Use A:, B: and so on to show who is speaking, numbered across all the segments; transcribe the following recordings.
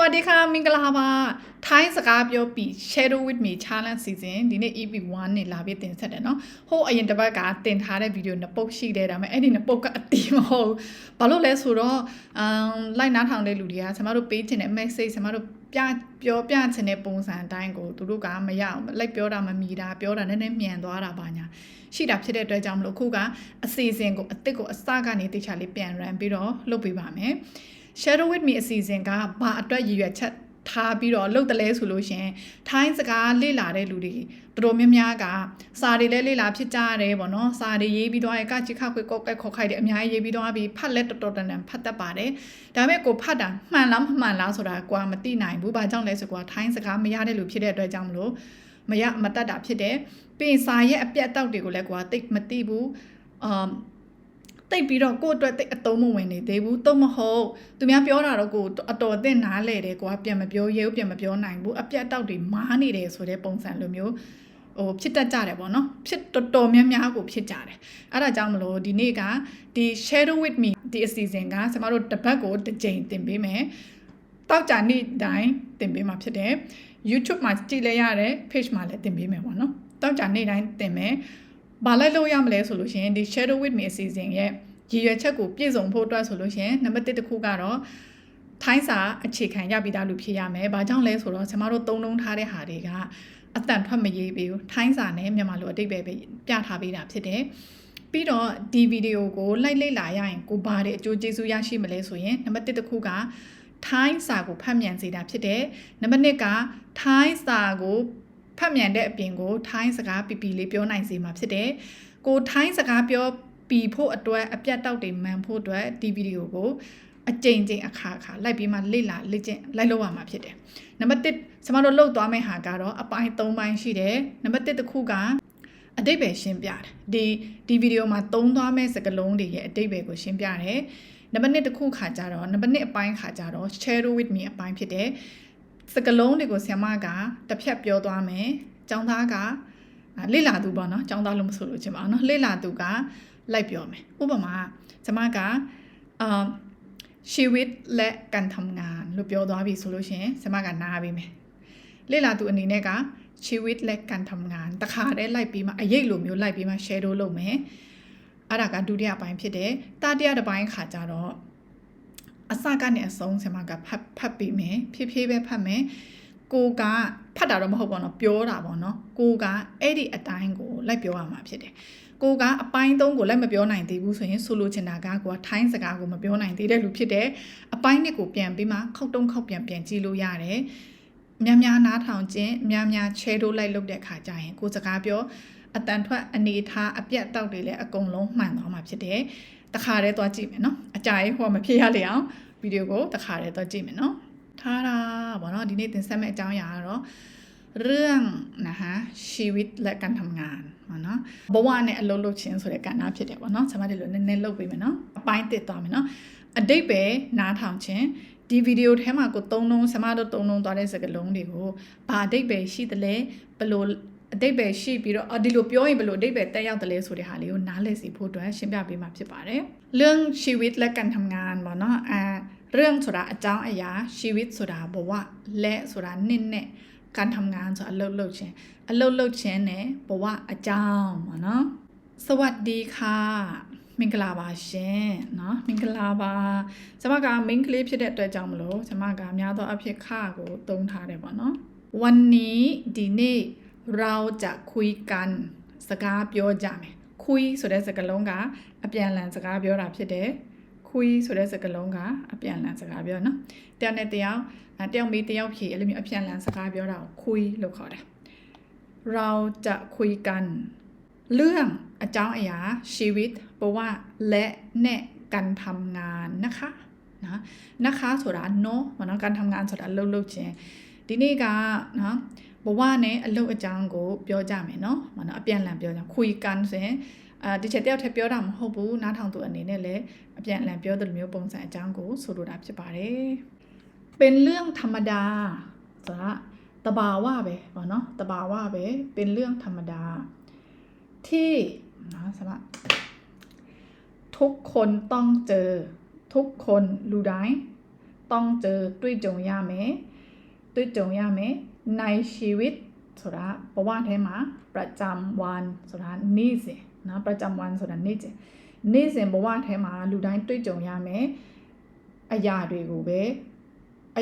A: วัสดีค่ะมิงกลาบาท้ายสกาเปียวปี Shadow with me challenge season ဒီနေ့ EP 1နဲ့လာပြီးတင်ဆက်တယ်เนาะဟိုအရင်တစ်ပတ်ကတင်ထားတဲ့ဗီဒီယိုနှစ်ပုတ်ရှိတယ်ဒါပေမဲ့အဲ့ဒီနှစ်ပုတ်ကအတီးမဟုတ်ဘာလို့လဲဆိုတော့လိုက်နားထောင်တဲ့လူတွေကကျွန်တော်တို့ပေးချင်တဲ့ message ကျွန်တော်တို့ပြောပြချင်တဲ့ပုံစံအတိုင်းကိုသူတို့ကမရအောင်လိုက်ပြောတာမမီတာပြောတာနည်းနည်းမြန်သွားတာပါညာရှိတာဖြစ်တဲ့အတွက်ကြောင့်မလို့အခုကအစီအစဉ်ကိုအစ်စ်ကိုအစကနေတေချာလေးပြန် run ပြီးတော့လုပ်ပေးပါမယ် Shadow with me အစီအစဉ်ကဘာအတွက်ရည်ရွယ်ချက်ထားပြီးတော့လုပ်တယ်လဲဆိုလို့ရှင်ထိုင်းစကားလေ့လာတဲ့လူတွေတော်များများကစာတွေလည်းလေ့လာဖြစ်ကြရတယ်ပေါ့နော်စာတွေရေးပြီးတော့ကချစ်ခခွေကောက်ခေါက်ခိုက်တယ်အများကြီးရေးပြီးတော့ပြီးဖတ်လက်တော်တန်ဖတ်တတ်ပါတယ်ဒါပေမဲ့ကိုဖတ်တာမှန်လားမမှန်လားဆိုတာကိုကမသိနိုင်ဘူးဘာကြောင့်လဲဆိုတော့ထိုင်းစကားမရတဲ့လူဖြစ်တဲ့အတွက်ကြောင့်မလို့မတတ်တာဖြစ်တယ်ပြီးရင်စာရဲ့အပြတ်အတောက်တွေကိုလည်းကိုကသိမသိဘူးတိတ်ပြီးတော့ကိုယ့်အတွက်တိတ်အတုံးမဝင်နေသေးဘူးတော့မဟုတ်သူများပြောတာတော့ကိုအတော်အသင့်နားလဲတယ်ကိုကပြန်မပြောရဲဘူးပြန်မပြောနိုင်ဘူးအပြတ်အတောက်တွေမားနေတယ်ဆိုတဲ့ပုံစံလိုမျိုးဖြစ်တတ်ကြတယ်ပေါ့နော်ဖြစ်တော်များများကိုဖြစ်ကြတယ်အဲ့ဒါကြောင့်မလို့ဒီနေ့ကဒီ Shadow with me ဒီအစီအစဉ်ကကျွန်တော်တို့တစ်ပတ်ကိုတစ်ကြိမ်တင်ပေးမယ်တောက်ကြနေ့တိုင်းတင်ပေးမှာဖြစ်တယ် YouTube မှာကြည့်လဲရတဲ့ page မှာလည်းတင်ပေးမယ်ပေါ့နော်တောက်ကြနေ့တိုင်းတင်မယ်ဘာလိုက်လို့ရမလဲဆိုလို့ရှိရင်ဒီ Shadow with me အစီအစဉ်ရဲ့ရည်ရွယ်ချက်ကိုပြည့်စုံဖို့အတွက်ဆိုလို့ရှိရင်နံပါတ်1တစ်ခုကတော့ထိုင်းစာအခြေခံရပြီးသားလူဖြစ်ရမယ်။ဘာကြောင့်လဲဆိုတော့ကျမတို့သုံးလုံးထားတဲ့ဟာတွေကအတန်ထွက်မရေးပေးဘူး။ထိုင်းစာနဲ့မြန်မာလိုအတိတ်ပဲပြထားပေးတာဖြစ်တယ်။ပြီးတော့ဒီဗီဒီယိုကိုလိုက်လေ့လာရရင်ကိုဘာတွေအကျိုးကျေးဇူးရရှိမလဲဆိုရင်နံပါတ်1တစ်ခုကထိုင်းစာကိုဖတ်မြန်စေတာဖြစ်တယ်။နံပါတ်2ကထိုင်းစာကိုဖတ်မြန်တဲ့အပြင်ကိုထိုင်းစကားပီပီလေးပြောနိုင်စေမှာဖြစ်တယ်။ကိုထိုင်းစကားပြောပြီးဖို့အတွက်အပြတ်တောက်တွေမှန်ဖို့အတွက်ဒီဗီဒီယိုကိုအကြိမ်ကြိမ်အခါလိုက်ပြီးမှလေ့လာလေ့ကျင့်လိုက်လုပ်ရမှာဖြစ်တယ်။နံပါတ်1ကျွန်တော်တို့လုပ်သွားမယ့်ဟာကတော့အပိုင်း3ပိုင်းရှိတယ်။နံပါတ်1တစ်ခုကအတိတ်ပဲရှင်းပြတယ်။ဒီဗီဒီယိုမှာသုံးသွားမယ့်စကားလုံးတွေရဲ့အတိတ်ပဲကိုရှင်းပြတယ်။နံပါတ်2တစ်ခုခါကြတော့နံပါတ်2အပိုင်းခါကြတော့ share with me အပိုင်းဖြစ်တယ်။စကားလုံးတွေကိုဆရာမကတစ်ဖြတ်ပြောသွားမယ်။ကျောင်းသားကလေ့လာသူပေါ့နော်။ကျောင်းသားလို့မဆိုလို့ချင်ပါဘူးနော်။လေ့လာသူကလိုက်ပြောမယ်ဥပမာကျွန်မကชีวิตและการทำงานလို့ပြောသွားပြီဆိုလို့ရှင်ကျွန်မကနားပေးမယ်လေ့လာသူအနေနဲ့ကชีวิตและการทำงานတခါတည်းလိုက်ပြီးမှအရေးလိုမျိုးလိုက်ပြီးမှ share လုပ်မယ်အဲ့ဒါကဒုတိယပိုင်းဖြစ်တယ်တတိယတစ်ပိုင်းခါကြတော့အစကနေအဆုံးကျွန်မကဖတ်ပြီးမယ်ဖြည်းဖြည်းပဲဖတ်မယ်ကိုကဖတ်တာတော့မဟုတ်ပါတော့ပြောတာပေါ့နော်ကိုကအဲ့ဒီအတိုင်းကိုလိုက်ပြောရမှာဖြစ်တယ်ကိုကအပိုင်း3ကိုလည်းမပြောနိုင်သေးဘူးဆိုရင်ဆိုလိုချင်တာကကိုကထိုင်းစကားကိုမပြောနိုင်သေးတဲ့လူဖြစ်တယ်အပိုင်း1ကိုပြန်ပြီးမှခောက်တုံးခောက်ပြန်ကြည့်လို့ရတယ်များနားထောင်ခြင်းများ share လိုက်လုပ်တဲ့အခါကျရင်ကိုစကားပြောအတန်ထွက်အနေထားအပြတ်တောက်တွေလည်းအကုန်လုံးမှန်သွားမှာဖြစ်တယ်တခါတည်းသွားကြည့်မယ်နော်အကြိုက်ဟိုမဖြစ်ရလေအောင်ဗီဒီယိုကိုတခါတည်းသွားကြည့်မယ်နော်ထားတာပေါ့နော်ဒီနေ့သင်ဆက်မယ့်အကြောင်းအရာကတော့เรื่องนะคะชีวิตและการทำงานเนาะบวနဲ့အလုပ်လုပ်ခြင်းဆိုတဲ့ကဏ္ဍဖြစ်တယ်ပေါ့နော်ကျွန်မတို့လည်းနည်းနည်းလုပ်ပေးမယ်နော်အပိုင်းတစ်သွားမယ်နော်အတိတ်ပဲနားထောင်ခြင်းဒီဗီဒီယိုထဲမှာကိုသုံးလုံးကျွန်မတို့သုံးလုံးသွားတဲ့စကားလုံးတွေကိုဘာအတိတ်ပဲရှိတယ်လဲဘယ်လိုအတိတ်ပဲရှိပြီးတော့ဒီလိုပြောရင်ဘယ်လိုအတိတ်ပဲတက်ရောက်တယ်လဲဆိုတဲ့ဟာလေးကိုနားလည်စီဖို့အတွက်ရှင်းပြပေးမှာဖြစ်ပါတယ်เรื่องชีวิตและการทำงานပေါ့နော်เรื่องဆိုတာအကြောင်းအရာชีวิตဆိုတာဘဝและဆိုတာနှစ်နဲ့การทำงานဆိုအလုပ်လုပ်ခြင်းနဲ့ဘဝအကြောင်းပေါ့နော်สวัสดีค่ะမင်္ဂလာပါရှင်เนาะမင်္ဂလာပါကျွန်မက main ကလေးဖြစ်တဲ့အတွက်ကြောင့်မလို့ကျွန်မကများသောအဖြစ်ခကိုသုံးထားတယ်ပေါ့နော်วันนี้ဒီနေ့เราจะคุยกันစကားပြောကြမယ်คุยဆိုတဲ့စကားလုံးကအပြန်အလှန်စကားပြောတာဖြစ်တယ်คุยဆိုတဲ့စကားလုံးကအပြန်အလှန်စကားပြောနော်တယောက်နဲ့တယောက်မေးတယောက်ဖြေအဲ့လိုမျိုးအပြန်အလှန်စကားပြောတာကိုคุยလို့ခေါ်တယ်เราจะคุยกันเรื่องအကြောင်းအရာชีวิตบวและနဲ့การทำงานนะคะนะคะဆိုတာနော်မနော်การทำงานဆိုတာအလုပ်လုပ်ခြင်းဒီနေ့ကနော်ဘဝနဲ့အလုပ်အကြောင်းကိုပြောကြမယ်နော်မနော်အပြန်အလှန်ပြောကြคุยกันဆိုရင်ဒီချက်တယောက်ထပ်ပြောတာမဟုတ်ဘူးနားထောင်သူအနေနဲ့လည်းအပြန်အလှန်ပြောတဲ့လိုမျိုးပုံစံအကြောင်းကိုဆိုလိုတာဖြစ်ပါတယ်เป็นเรื่องธรรมดาဆိုတာตบาว่าပဲပေါ့နော်ตบาว่าပဲเป็นเรื่องธรรมดาที่นะสำหรับทุกคนต้องเจอทุกคนรู้ได้ ต้องเจอတွေ့ကြုံရမယ်တွေ့ကြုံရမယ်ในชีวิตဆိုတာဘဝထဲမှာประจำวันဆိုတာနေ့စဉ်เนาะประจำวันဆိုတာနေ့စဉ်ဘဝထဲမှာလူတိုင်းတွေ့ကြုံရမယ်အရာတွေကိုပဲ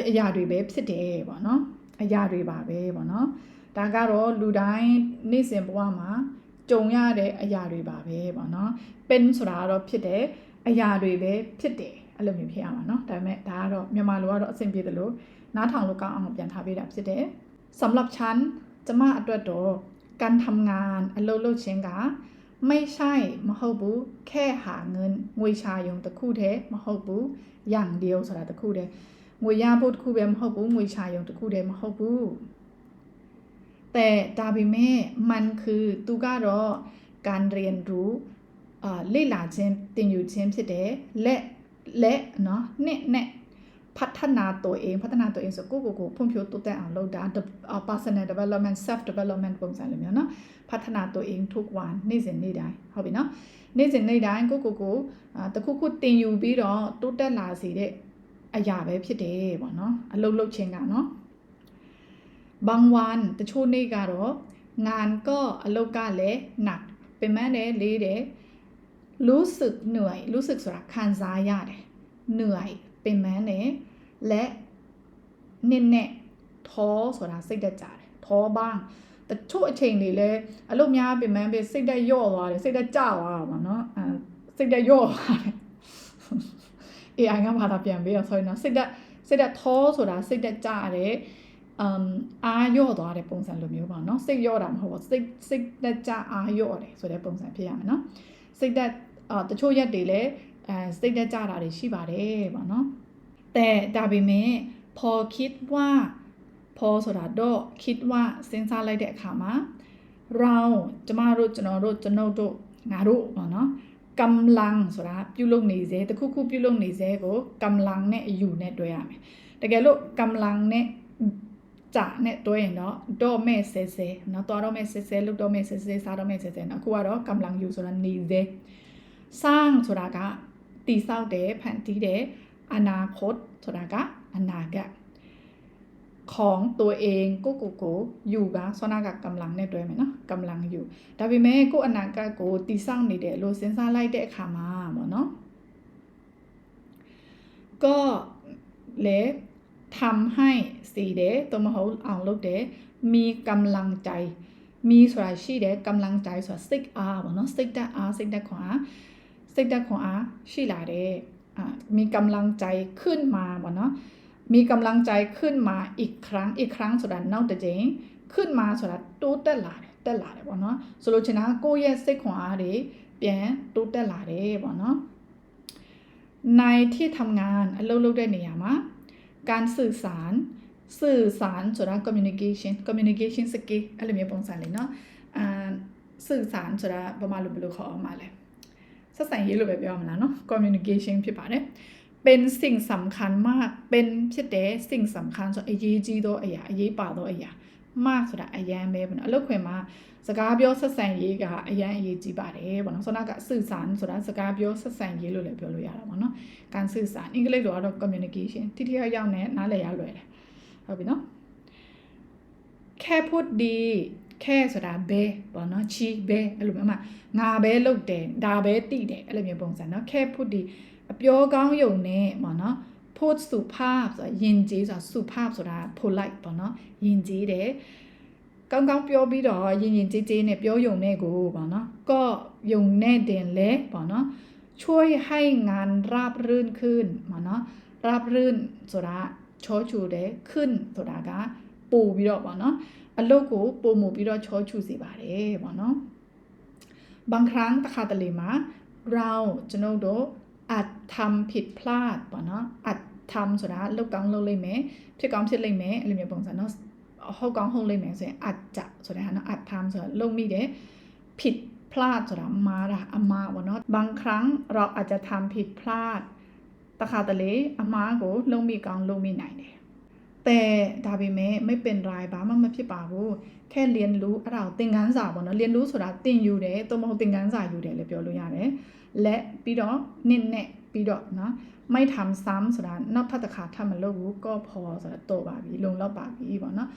A: အရာတွေပဲဖြစ်တယ်ပေါ့နော်အရာတွေပါပဲပေါ့နော်ဒါကတော့လူတိုင်းနေ့စဉ်ဘဝမှာကြုံရတဲ့အရာတွေပါပဲပေါ့နော်เป็นဆိုတာကတော့ဖြစ်တယ်အရာတွေပဲဖြစ်တယ်အဲ့လိုမျိုးဖြစ်ရမှာเนาะဒါပေမဲ့ဒါကတော့မြန်မာလိုကတော့အဆင်ပြေတယ်လို့နားထောင်လို့ကောင်းအောင်ပြန်ထားပေးတာဖြစ်တယ်สำหรับฉันจะมาအတွက်တော့การทำงานအလုပ်လုပ်ခြင်းကไม่ใช่မဟုတ်ဘူးแค่หาเงินငွေရှာရုံတစ်ခုတည်းမဟုတ်ဘူးอย่างเดียวဆိုတာတစ်ခုတည်းငွေရဖို့တစ်ခုပဲမဟုတ်ဘူးငွေရှာရုံတစ်ခုတည်းမဟုတ်ဘူးแต่ဒါပေမဲ့มันคือသူကတော့การเรียนรู้လေ့လာခြင်းသင်ယူခြင်းဖြစ်တယ်และเนาะနဲ့พัฒนาตัวเองဆိုကိုဖွံ့ဖြိုးတိုးတက်အောင်လုပ်တာ personal development self development ပုံစံလိုမျိုးเนาะพัฒนาตัวเองทุกวันနေ့စဉ်နေ့တိုင်းဟုတ်ပြီเนาะနေ့စဉ်နေ့တိုင်းကိုတခုခုသင်ယူပြီးတော့တိုးတက်လာစေတဲ့အရာပဲဖြစ်တယ်ပေါ့เนาะအလုပ်လုပ်ခြင်းကเนาะบางวันတချို့နေ့ကတော့งานก็အလုပ်ကလည်းหนักเป็นแม้လေးတယ်รู้สึกเหนื่อยรู้สึกဆိုတာခံစားရတယ်เหนื่อยเป็นแม้และနဲ့ท้อဆိုတာစိတ်တက်ကြတယ်ท้อบ้างတချို့အချိန်တွေလည်းအလုပ်များပြင်မှန်းပဲစိတ်တက်ယော့သွားတယ်စိတ်တက်ကြသွားတာပေါ့နော်စိတ်တက်ယော့သွားတယ် AI ကဘာသာပြန်ပေးရဆိုရင်တော့စိတ်တက်ท้อဆိုတာစိတ်တက်ကြတယ်အားယော့သွားတဲ့ပုံစံလိုမျိုးပေါ့နော်စိတ်ယော့တာမဟုတ်ဘူးစိတ်တက်ကြအားယော့တယ်ဆိုတဲ့ပုံစံဖြစ်ရမယ်နော်စိတ်တက်တချို့ရက်တွေလည်းစိတ်တက်ကြတာတွေရှိပါတယ်ပေါ့နော်แต่ဒါပေမဲ့พอคิดว่าพอဆိုတာတော့คิดว่าစဉ်းစားလိုက်တဲ့အခါမှာเราကျမတို့ကျွန်တော်တို့ငါတို့ပေါ့နော်กำลังဆိုတာပြုလုပ်နေစေတခုခုပြုလုပ်နေစေကိုกำลังနဲ့အယူနဲ့တွဲရမယ်တကယ်လို့กำลังနဲ့จะနဲ့တွဲရင်တော့တော့မဲ့ဆဲဆဲเนาะတော်တော့မဲ့ဆဲဆဲလုပ်တော့မဲ့ဆဲဆဲစားတော့မဲ့ဆဲဆဲเนาะအခုကတော့กำลังอยู่ဆိုတာနေစေสร้างဆိုတာကတည်ဆောက်တယ်ဖန်တီးတယ်อนาคตဆိုတာကအနာဂတ်ของตัวเองကိုอยู่ကဆွမ်းနာကกำลังနဲ့တွဲမယ်နော်กำลังอยู่ဒါပေမဲ့ကိုအနာဂတ်ကိုတည်ဆောက်နေတယ်လို့စဉ်းစားလိုက်တဲ့အခါမှာပေါ့နော်ก็လေทำให้สีတယ်ตัวမဟုတ်အောင်လုပ်တယ်มีกำลังใจมีဆိုတာရှိတယ်กำลังใจဆိုတာစိတ်အားပေါ့နော်စိတ်တက်အားစိတ်တက်ခွန်အားရှိလာတယ်มีกำลังใจขึ้นมาပေါ့နော်มีกำลังใจขึ้นมาอีกครั้งဆိုတာနောက်တစ်ကြိမ်ขึ้นมาဆိုတာတိုးတက်လာတယ်ပေါ့နော်ဆိုလိုချင်တာကိုယ့်ရဲ့စိတ်ခွန်အားတွေပြန်တိုးတက်လာတယ်ပေါ့နော်ในที่ทำงานအလုပ်လုပ်တဲ့နေရာမှာการสื่อสารဆိုတာ communication skill အဲ့လိုမျိုးပုံစံလေးเนาะสื่อสารဆိုတာဘာမှလို့ဘယ်လိုခေါ်အောင်မလဲဆက်ဆံရေးလို့ပဲပြောရမလားเนาะ communication ဖြစ်ပါတယ်เป็นสิ่งสำคัญมากเป็นဖြစ်တယ်สิ่งสำคัญဆိုအရေးကြီးသောအရာအရေးပါသောအရာมากဆိုတာအရန်ပဲပေါ့နော်အလုပ်ခွင်မှာစကားပြောဆက်ဆံရေးကအရန်အရေးကြီးပါတယ်ပေါ့နော်ဆိုတော့ကสื่อสารဆိုတာစကားပြောဆက်ဆံရေးလို့လည်းပြောလို့ရတာပေါ့နော်การสื่อสารအင်္ဂလိပ်လိုကတော့ communication တိတိကျကျနဲ့နားလည်ရလွယ်တယ်ဟုတ်ပြီနော်แค่พูดดีแค่ဆိုတာဘဲပေါ့နော်ချီဘဲအဲ့လိုမျိုးမှငါဘဲလုပ်တယ်ဒါဘဲတိတယ်အဲ့လိုမျိုးပုံစံနော်แค่พูดดีအပြောကောင်းယုံနဲ့ပေါ့နော် พูดสุภาพဆိုတာယဉ်ကျေးဆိုတာสุภาพဆိုတာ polite ပေါ့နော်ယဉ်ကျေးတယ်ကောင်းကောင်းပြောပြီးတော့ယဉ်ကျေးကျေးနဲ့ပြောယုံနဲ့ကိုပေါ့နော်ก็ယုံနဲ့တင်လဲပေါ့နော်ช่วยให้งานราบรื่นขึ้นပေါ့နော်ราบรื่นဆိုတာချောချူတယ်ขึ้นဆိုတာကပို့ပြီးတော့ပေါ့နော်အလုပ်ကိုပို့မှုပြီးတော့ချောချူစေပါတယ်ပေါ့နော်บางครั้งตะคาตะเลမှာเราကျွန်ုပ်တို့อาจทำผิดพลาดပေါ့နော်อาจทำဆိုတာလုပ်ကောင်းလုပ်လိမ့်မယ်ဖြစ်ကောင်းဖြစ်လိမ့်မယ်အဲ့လိုမျိုးပုံစံနော်ဟုတ်ကောင်းဟုတ်လိမ့်မယ်ဆိုရင်อาจจะဆိုတဲ့ဟာနော်อาจทำဆိုတာလုပ်မိတယ်ผิดพลาดဆိုတာမှားတာအမှားပေါ့နော်บางครั้งเราอาจจะทำผิดพลาดตะคาตะเลအမှားကိုလုပ်မိကောင်းလုပ်မိနိုင်တယ်แต่ဒါပေမဲ့ไม่เป็นไรဘာမှမဖြစ်ပါဘူးแค่เรียนรู้အဲ့ဒါကိုသင်ခန်းစာပေါ့နော်เรียนรู้ဆိုတာသင်ယူတယ်သို့မဟုတ်သင်ခန်းစာယူတယ်လည်းပြောလို့ရတယ်และပြီးတော့နှစ်နဲ့ ပြီးတော့နော်ไม่ทำซ้ำဆိုတာနောက်ထပ်တစ်ခါထပ်မလုပ်ဘူးก็พอဆိုတာတော့ပါပြီလုံလောက်ပါပြီပေါ့နော်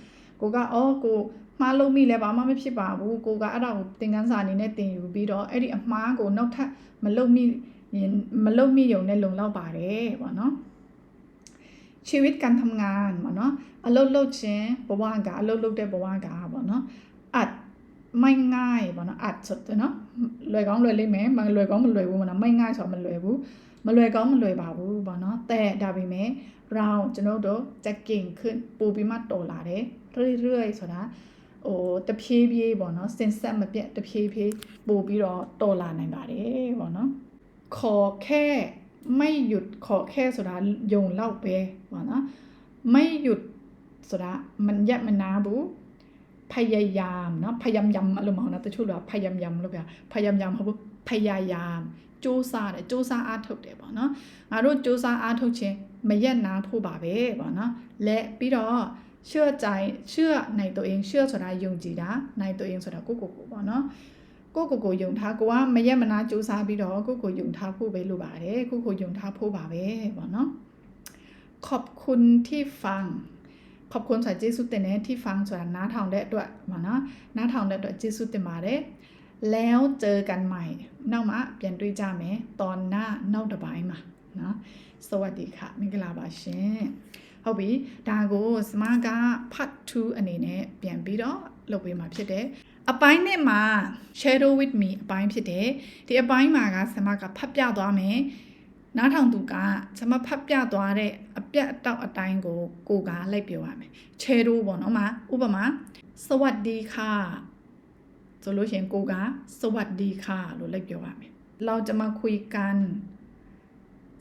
A: ကိုကကိုမှားလို့မိလဲဘာမှမဖြစ်ပါဘူးကိုကအဲ့ဒါကိုသင်ခန်းစာအနေနဲ့သင်ယူပြီးတော့အဲ့ဒီအမှားကိုနောက်ထပ်မလုပ်မိရုံနဲ့လုံလောက်ပါတယ်ပေါ့နော်ชีวิตการทำงานပေါ့နော်အလုပ်လုပ်ခြင်းဘဝကအလုပ်လုပ်တဲ့ဘဝကပေါ့နော်อัดไม่ง่ายပေါ့နော်อัดဆိုတယ်နော်လွယ်ကောင်းလွယ်လိမ့်မယ်မလွယ်ကောင်းမလွယ်ဘူးပေါ့နော်ไม่ง่ายဆိုတော့မလွယ်ဘူးမလွယ်ကောင်းမလွယ်ပါဘူးပေါ့နော်แต่ဒါပေမဲ့เราကျွန်တော်တို့จะเก่งขึ้นပိုပြီးမှတော်လာတယ်เรื่อยๆဆိုတာတဖြည်းဖြည်းပေါ့နော်စင်ဆက်မပြတ်တဖြည်းဖြည်းပိုပြီးတော့တော်လာနိုင်ပါတယ်ပေါ့နော်ขอแค่ไม่หยุดขอแค่ဆိုတာယုံလောက်ပဲပေါ့နော်ไม่หยุดဆိုတာมันยับมันนาဘူးพยายามเนาะพยายามยำอะไรมองนะแต่ชุดว่าพยายามยำหรือเปล่าพยายามยำเขาบอกพยายามโจซาเนี่ยโจซาอาထုတ်တယ်ပေါ့နော်ငါတို့โจซาอาထုတ်ခြင်းမရက်နာဖို့ပါပဲပေါ့နော်และပြီးတော့เชื่อในตัวเองเชื่อဆိုတာယုံကြည်တာในตัวเองဆိုတာကိုပေါ့နော်ကိုယုံထားကိုကမရက်မနာโจซาပြီးတော့ကိုယုံထားဖို့ပဲလိုပါတယ်ကိုယုံထားဖို့ပါပဲပေါ့နော်ขอบคุณที่ฟังขอบคุณสายကျေးဇူးတင်တဲ့ที่ฟังဆိုတာနားထောင်တဲ့အတွက်ပေါ့နော်နားထောင်တဲ့အတွက်ကျေးဇူးတင်ပါတယ်แล้วเจอกันใหม่နောက်မှပြန်တွေ့ကြမယ်ตอนหน้าနောက်တစ်ပိုင်းမှာနော်สวัสดีค่ะမင်္ဂလာပါရှင်ဟုတ်ပြီဒါကိုစမက part 2အနေနဲ့ပြန်ပြီးတော့လုပ်ပေးမှာဖြစ်တယ်အပိုင်းနဲ့မှာ shadow with me အပိုင်းဖြစ်တယ်ဒီအပိုင်းမှာကစမကဖတ်ပြသွားမယ်နားထောင်သူကကျွန်မဖတ်ပြသွားတဲ့အပြတ်အတောက်အတိုင်းကိုကလိုက်ပြောရမယ်ချဲရိုးပေါ့နော်မှာဥပမာสวัสดีค่ะဆိုလို့ရှိရင်ကိုကสวัสดีค่ะလို့လိုက်ပြောရမယ်เราจะมาคุยกัน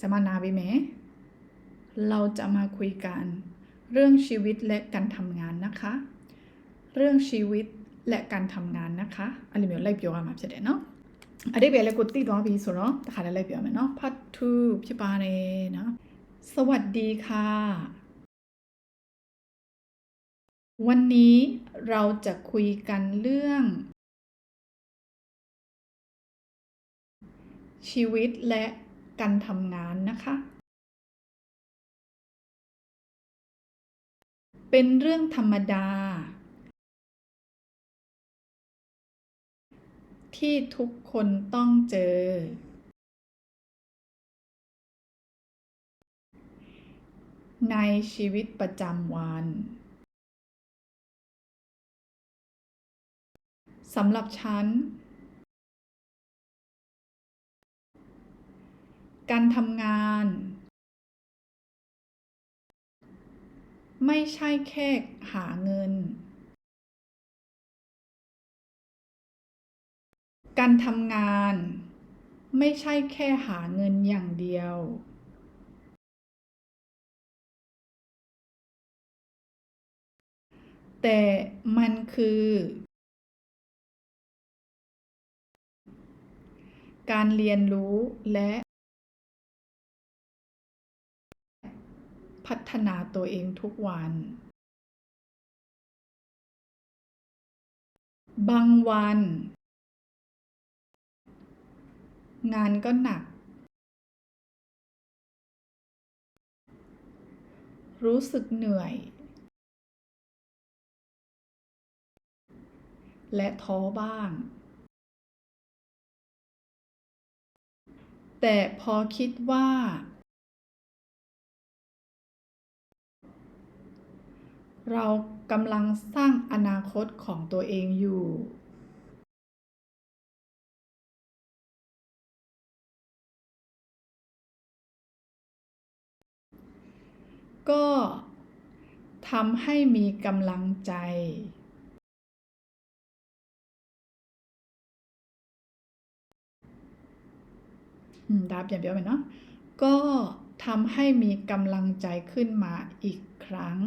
A: จะมานาไปไหมเราจะมาคุยกันเรื่องชีวิตและการทำงานนะคะเรื่องชีวิตและการทำงานนะคะအဲ့လိုမျိုးလိုက်ပြောရမှာဖြစ်တယ်နော်အတိတ်ပဲလည်းကိုသိသွားပြီဆိုတော့တခါလည်းလိုက်ပြောမယ်နော် part 2ဖြစ်ပါတယ်နော်สวัสดีค่ะวันนี้เราจะคุยกันเรื่องชีวิตและการทำงานนะคะเป็นเรื่องธรรมดาที่ทุกคนต้องเจอในชีวิตประจำวันสำหรับฉันการทำงานไม่ใช่แค่หาเงินการทำงานไม่ใช่แค่หาเงินอย่างเดียวแต่มันคือการเรียนรู้และพัฒนาตัวเองทุกวันบางวันงานก็หนักรู้สึกเหนื่อยและท้อบ้างแต่พอคิดว่าเรากำลังสร้างอนาคตของตัวเองอยู่ก็ทำให้มีกำลังใจดาบอย่างเดียวไหมเนาะก็ทำให้มีกำลังใจขึ้นมาอีกครั้ง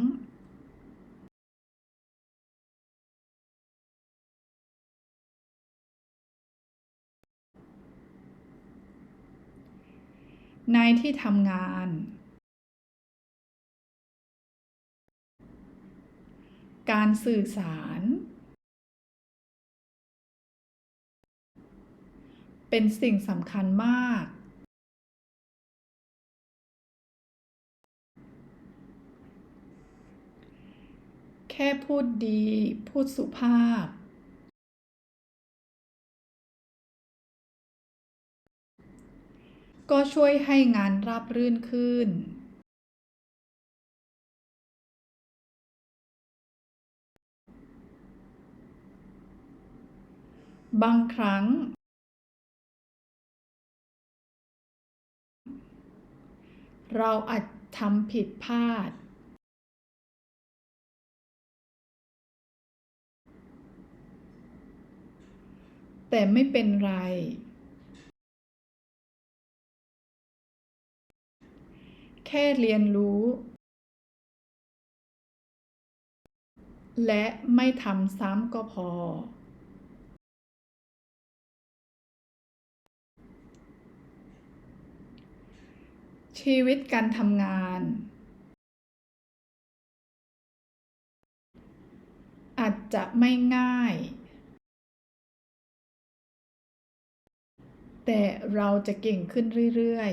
A: ในที่ทำงานการสื่อสารเป็นสิ่งสำคัญมาก ค่พูดดีพูดสุภาพก็ช่วยให้งานราบรื่นขึ้นบางครั้งเราอาจทำผิดพลาดแต่ไม่เป็นไรแค่เรียนรู้และไม่ทำซ้ำก็พอชีวิตการทำงานอาจจะไม่ง่ายแต่เราจะเก่งขึ้นเรื่อย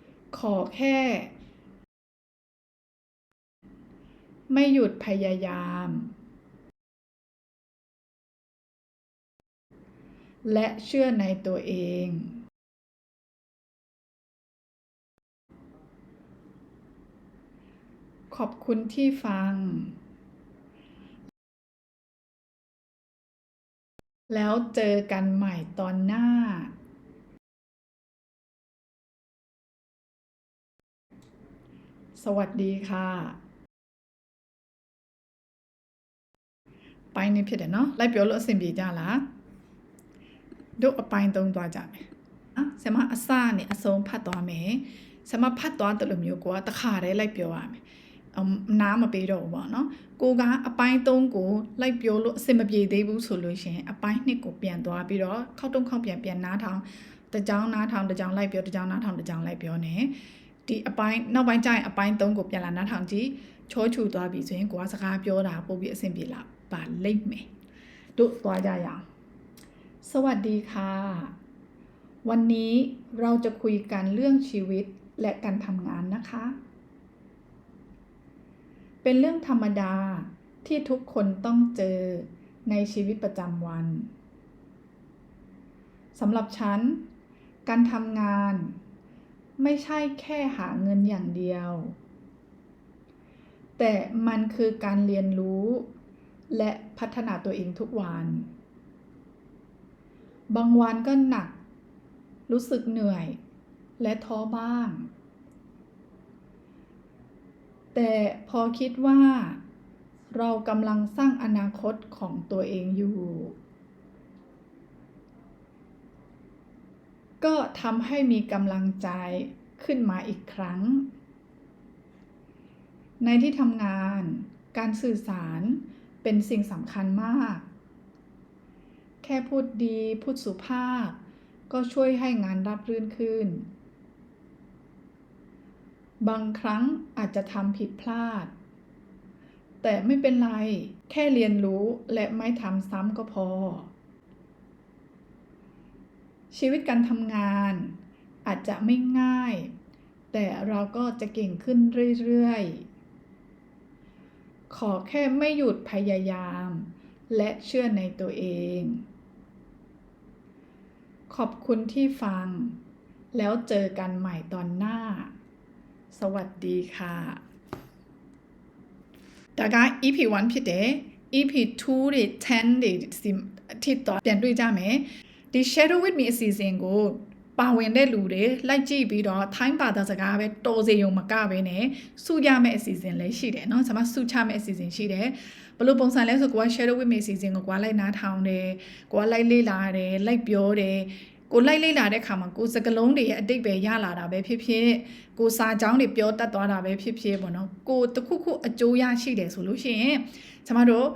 A: ๆขอแค่ไม่หยุดพยายามและเชื่อในตัวเองขอบคุณที่ฟังแล้วเจอกันใหม่ตอนหน้าสวัสดีค่ะပိုင်းနေဖြစ်တယ်เนาะလိုက်ပြောလို့အဆင်ပြေကြလားတို့အပိုင်းသုံးသွားကြမယ်ဆမအစနဲ့အဆုံးဖတ်သွားမယ်ဆမဖတ်သွားတယ်လို့မျိုးကိုတခါတည်းလိုက်ပြောရမယ်နားမပေးတော့ဘူးပေါ့နော်ကိုကအပိုင်း3ကိုလိုက်ပြောလို့အဆင်မပြေသေးဘူးဆိုလို့ရှင်အပိုင်း2ကိုပြန်သွားပြီးတော့ခောက်တုံးခောက်ပြန်နားထောင်တကြောင်နားထောင်တကြောင်လိုက်ပြောတကြောင်နားထောင်တကြောင်လိုက်ပြောနေဒီအပိုင်းနောက်ပိုင်းကျရင်အပိုင်း3ကိုပြန်လာနားထောင်ကြည့်ချောချူသွားပြီဆိုရင်ကိုကစကားပြောတာပို့ပြီးအဆင်ပြေလာပါလိမ့်မယ်တို့သွားကြရအောင်สวัสดีค่ะวันนี้เราจะคุยกันเรื่องชีวิตและการทำงานนะคะเป็นเรื่องธรรมดาที่ทุกคนต้องเจอในชีวิตประจำวันสำหรับฉันการทำงานไม่ใช่แค่หาเงินอย่างเดียวแต่มันคือการเรียนรู้และพัฒนาตัวเองทุกวันบางวันก็หนักรู้สึกเหนื่อยและท้อบ้างแต่พอคิดว่าเรากำลังสร้างอนาคตของตัวเองอยู่ก็ทำให้มีกำลังใจขึ้นมาอีกครั้งในที่ทำงานการสื่อสารเป็นสิ่งสำคัญมากแค่พูดดีพูดสุภาพก็ช่วยให้งานราบรื่นขึ้นบางครั้งอาจจะทำผิดพลาดแต่ไม่เป็นไรแค่เรียนรู้และไม่ทำซ้ำก็พอชีวิตการทำงานอาจจะไม่ง่ายแต่เราก็จะเก่งขึ้นเรื่อยๆขอแค่ไม่หยุดพยายามและเชื่อในตัวเองขอบคุณที่ฟังแล้วเจอกันใหม่ตอนหน้าสวัสดีค่ะဒါက EP1 ဖြစ်တယ် EP2 တွေ10တွေထိတော့ပြန်တွေ့ကြမယ်ဒီ Shadow with me အစီအစဉ်ကိုပါဝင်တဲ့လူတွေလိုက်ကြည့်ပြီးတော့ထိုင်းဘာသာစကားပဲတော်စေုံမကပဲနဲ့စုကြမဲ့အစီအစဉ်လည်းရှိတယ်เนาะကျွန်မစုချမဲ့အစီအစဉ်ရှိတယ်ဘလို့ပုံစံလဲဆိုကိုက Shadow with me အစီအစဉ်ကိုကိုကလိုက်နားထောင်တယ်ကိုကလိုက်လေ့လာတယ်လိုက်ပြောတယ်ကိုလိုက်လေ့လာတဲ့ခါမှာကိုစကလုံးတွေရဲ့အတိတ်ပဲရလာတာပဲဖြစ်ဖြစ်ကိုစာကြောင်းတွေပြောတတ်သွားတာပဲဖြစ်ဖြစ်ပေါ့နော်ကိုတခုခုအကျိုးရရှိတယ်ဆိုလို့ရှိရင်ကျွန်မတို့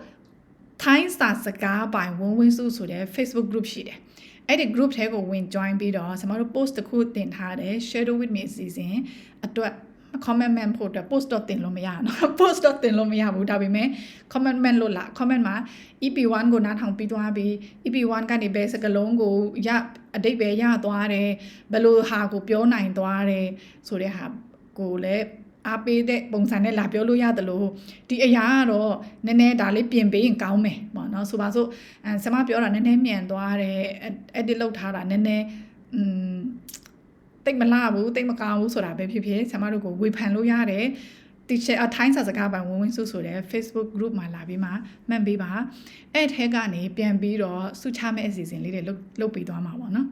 A: ထိုင်းစာစကားပိုင်ဝင်းဝင်းစုဆိုတဲ့ Facebook group ရှိတယ်အဲ့ဒီ group ထဲကိုဝင် join ပြီးတော့ကျွန်မတို့ post တစ်ခုတင်ထားတယ် Shadow with me အစီအစဉ်အတွက် comment ဖို့အတွက် post တော့တင်လို့မရနော် post တော့တင်လို့မရဘူးဒါပေမဲ့ comment လို့လား comment မှာ EP1 ကိုနားထောင်ပြီးသွားပြီး EP1 ကနေဘယ်စကားလုံးကိုအတိတ်ပဲရသွားတယ်ဘယ်လိုဟာကိုပြောနိုင်သွားတယ်ဆိုတဲ့ဟာ ကိုလည်းအားပေးတဲ့ပုံစံနဲ့လာပြောလို့ရတယ်လို့ဒီအရာကတော့နည်းနည်းဒါလေးပြင်ပေးရင်ကောင်းမယ်ပေါ့နော်ဆိုပါစို့ဆမပြောတာနည်းနည်းမြန်သွားတယ် edit လုပ်ထားတာနည်းနည်းတိတ်မလှဘူးတိတ်မကောင်းဘူးဆိုတာပဲဖြစ်ဖြစ်ဆမတို့ကိုဝေဖန်လို့ရတယ်တီချာအထိုင်းစာစကားပိုင်းဝင်စုဆိုတဲ့ Facebook group မှာလာပြီးမှမှတ်ပေးပါအဲ့ထဲကနေပြန်ပြီးတော့စုချမဲ့အစီအစဉ်လေးတွေလုပ်ပြီးသွားမှာပေါ့နော်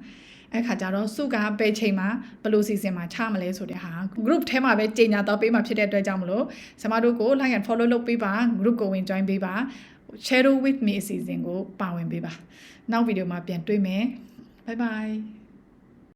A: အဲ့ခါကျတော့စုကဘယ်ချိန်မှာဘယ်လိုစီစဉ်မှာချမလဲဆိုတဲ့ဟာ group ထဲမှာပဲကြီးညာတော့ပေးမှာဖြစ်တဲ့အတွက်ကြောင့်မလို့ဆမတို့ကို like and follow လုပ်ပေးပါ group ကိုဝင် join ပေးပါ share with me အစီအစဉ်ကိုပါဝင်ပေးပါနောက်ဗီဒီယိုမှာပြန်တွေ့မယ် bye bye